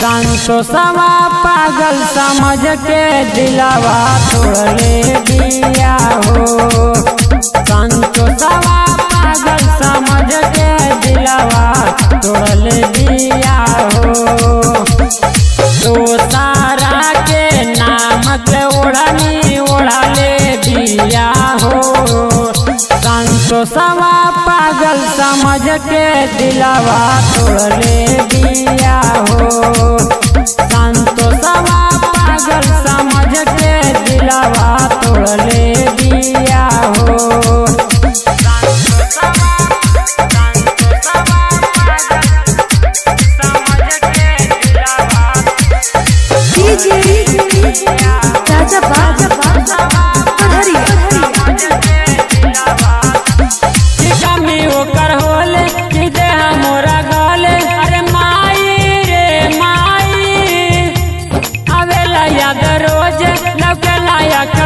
संतोषवा पागल समझ के दिलावा तोड़ले दिया हो। संतोषवा पागल समझ के दिलावा तोड़ले दिया हो। तो सारा के नामक ओढ़नी ओढ़ले दिया हो। संतोषवा पागल समझ के दिलावा तोड़ले दिया हो। संतोषवा पागल समझ के दिलावा तोड़ले दिया हो।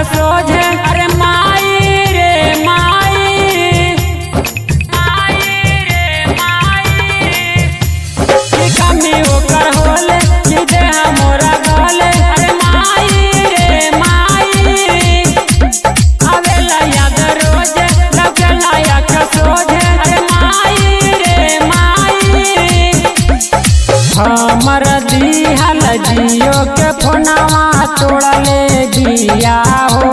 सोझे अरे माई रे माई, माई रे माई, कमी ओकर होले कि देह मोरा गले। अरे माई रे माई, आवेला याद रोजे लौकेला आँख सोझे। अरे माई रे माई, हमर दिहल जियो के फोनवा तोड़ले दिया हो।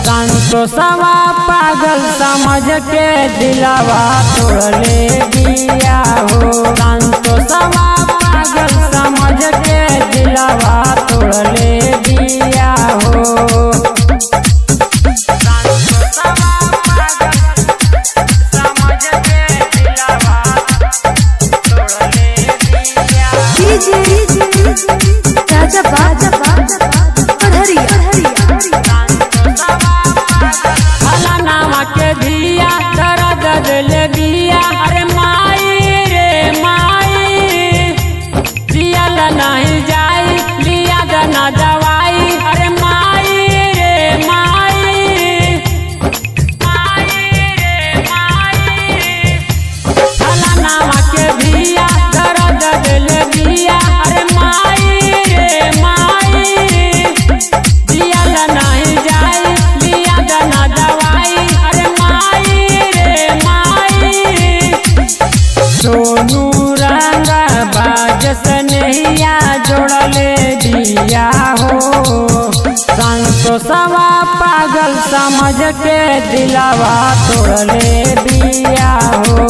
संतोषवा पागल समझ के दिलावा तोड़ले दिया हो। संतोषवा पागल समझ के दिलावा तोड़ले दिया हो। संतोषवा पागल समझ के दिलावा तोड़ले दिया के दिया दर्द दिल दिया। अरे माई रे माई, जियल नहीं जाई लिया दना दवाई। अरे माई रे माई, माई रे माई, फलाना के दिया दर्द दिल दिया। अरे माई रे माई, जियल नहीं जाई लिया दना दवाई। सोनू रंगा बाज सनहिया जोड़ले दिया हो। संतोषवा पागल समझ के दिलावा तोड़ले दिया हो।